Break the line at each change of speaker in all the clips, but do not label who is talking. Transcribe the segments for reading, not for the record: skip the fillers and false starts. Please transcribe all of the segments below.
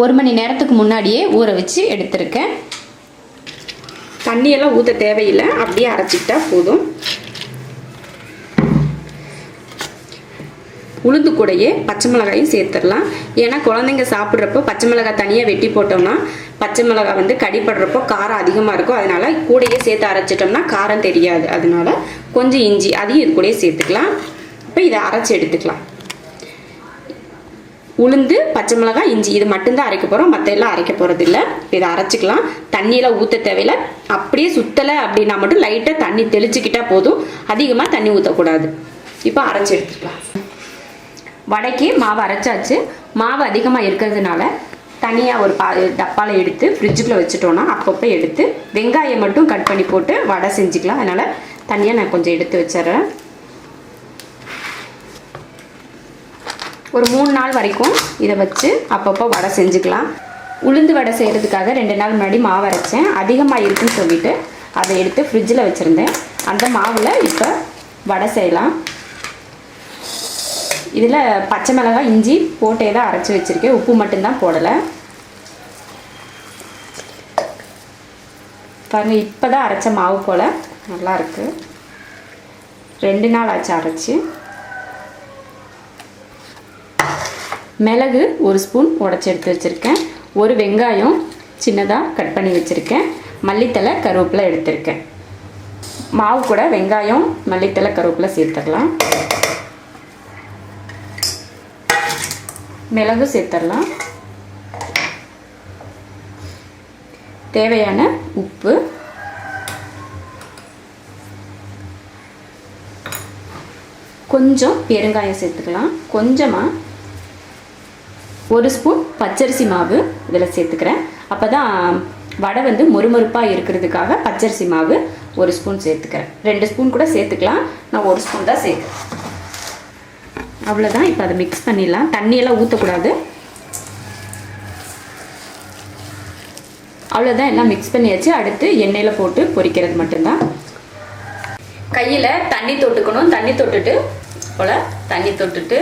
1 மணி நேரத்துக்கு முன்னாடியே ஊற வச்சு எடுத்துருக்கேன். தண்ணியெல்லாம் ஊற்ற தேவையில்லை, அப்படியே அரைச்சிக்கிட்டா போதும். உளுந்து கூடையே பச்சை மிளகாயும் சேர்த்துடலாம். ஏன்னா குழந்தைங்க சாப்பிட்றப்போ பச்சை மிளகாய் தனியாக வெட்டி போட்டோம்னா பச்சை மிளகாய் வந்து கடிப்படுறப்போ காரம் அதிகமாக இருக்கும். அதனால கூடையே சேர்த்து அரைச்சிட்டோம்னா காரம் தெரியாது. அதனால கொஞ்சம் இஞ்சி அதையும் இது கூடயே சேர்த்துக்கலாம். இப்போ இதை அரைச்சி எடுத்துக்கலாம். உளுந்து பச்சை மிளகாய் இஞ்சி இது மட்டும்தான் அரைக்க போகிறோம், மற்ற எல்லாம் அரைக்க போகிறது இல்லை. இதை அரைச்சிக்கலாம். தண்ணியெல்லாம் ஊற்ற தேவையில்லை. அப்படியே சுத்தலை அப்படின்னா மட்டும் லைட்டாக தண்ணி தெளிச்சுக்கிட்டா போதும், அதிகமாக தண்ணி ஊற்றக்கூடாது. இப்போ அரைச்சி எடுத்துக்கலாம். வடைக்கு மாவு அரைச்சாச்சு. மாவு அதிகமாக இருக்கிறதுனால தனியாக ஒரு டப்பாவில் எடுத்து ஃப்ரிட்ஜுக்குள்ளே வச்சுட்டோன்னா அப்பப்போ எடுத்து வெங்காயம் மட்டும் கட் பண்ணி போட்டு வடை செஞ்சுக்கலாம். அதனால் தனியாக நான் கொஞ்சம் எடுத்து வச்சிட்றேன். ஒரு 3 நாள் வரைக்கும் இதை வச்சு அப்பப்போ வடை செஞ்சுக்கலாம். உளுந்து வடை செய்கிறதுக்காக 2 நாள் முன்னாடி மாவு அரைச்சேன். அதிகமாக இருக்குன்னு சொல்லிவிட்டு அதை எடுத்து ஃப்ரிட்ஜில் வச்சுருந்தேன். அந்த மாவில் இப்போ வடை செய்யலாம். இதில் பச்சை மிளகாய் இஞ்சி போட்டே தான் அரைச்சி வச்சுருக்கேன், உப்பு மட்டும்தான் போடலை. பாருங்கள், இப்போ தான் அரைச்ச மாவு போல் நல்லாயிருக்கு. 2 நாள் ஆச்சு அரைச்சி. மிளகு 1 ஸ்பூன் உடச்சி எடுத்து வச்சுருக்கேன். 1 வெங்காயம் சின்னதாக கட் பண்ணி வச்சுருக்கேன். மல்லித்தலை கருவேப்பிலை எடுத்திருக்கேன். மாவு கூட வெங்காயம் மல்லித்தலை கருவேப்பிலை சேர்த்துடலாம். மிளகு சேர்த்துடலாம். தேவையான உப்பு, கொஞ்சம் பெருங்காயம் சேர்த்துக்கலாம். கொஞ்சமாக 1 ஸ்பூன் பச்சரிசி மாவு இதில் சேர்த்துக்கிறேன். அப்போ தான் வடை வந்து மொறுமொறுப்பாக இருக்கிறதுக்காக பச்சரிசி மாவு 1 ஸ்பூன் சேர்த்துக்கிறேன். 2 ஸ்பூன் கூட சேர்த்துக்கலாம், நான் 1 ஸ்பூன் தான் சேர்க்குறேன். அவ்வளோதான். இப்போ அதை மிக்ஸ் பண்ணிடலாம். தண்ணியெல்லாம் ஊற்றக்கூடாது. அவ்வளோதான், எல்லாம் மிக்ஸ் பண்ணியாச்சு. அடுத்து எண்ணெயில் போட்டு பொரிக்கிறது மட்டும்தான். கையில் தண்ணி தொட்டுக்கணும். தண்ணி தொட்டுட்டு போல் தண்ணி தொட்டுட்டு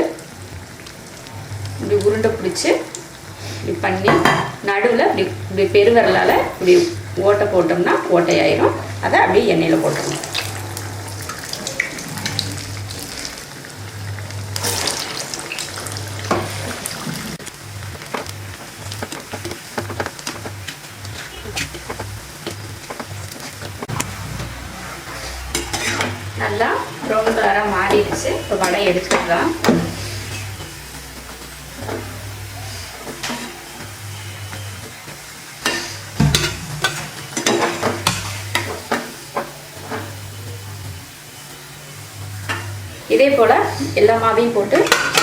இப்படி உருண்டை பிடிச்சி இப்படி பண்ணி நடுவில் இப்படி பெருவிரலால் இப்படி ஓட்டை போட்டோம்னா ஓட்டையாயிரும். அதை அப்படியே எண்ணெயில் போட்டுக்கணும். நல்லா ப்ரௌன் கலராக மாறிடுச்சு. இப்போ வடை எடுத்துக்கலாம். இதே போல் எல்லா மாவையும் போட்டு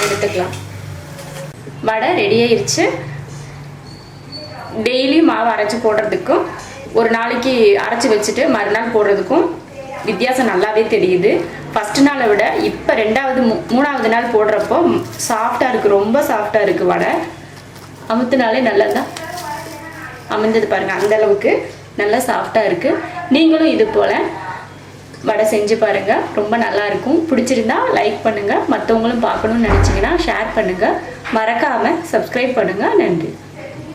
எடுத்துக்கலாம். வடை ரெடி ஆயிடுச்சு. டெய்லி மாவு அரைச்சி போடுறதுக்கும் ஒரு நாளைக்கு அரைச்சி வச்சுட்டு மறுநாள் போடுறதுக்கும் வித்தியாசம் நல்லாவே தெரியுது. ஃபஸ்ட்டு நாளை விட இப்போ 2வது 3வது நாள் போடுறப்போ சாஃப்டாக இருக்குது, ரொம்ப சாஃப்டாக இருக்குது. வடை அமுத்துனாலே நல்லா தான் அமுந்தது பாருங்கள், அந்தளவுக்கு நல்லா சாஃப்டாக இருக்குது. நீங்களும் இது போல் வடை செஞ்சு பாருங்கள், ரொம்ப நல்லாயிருக்கும். பிடிச்சிருந்தா லைக் பண்ணுங்கள், மற்றவங்களும் பார்க்கணுன்னு நினச்சிங்கன்னா ஷேர் பண்ணுங்கள், மறக்காமல் சப்ஸ்கிரைப் பண்ணுங்கள். நன்றி.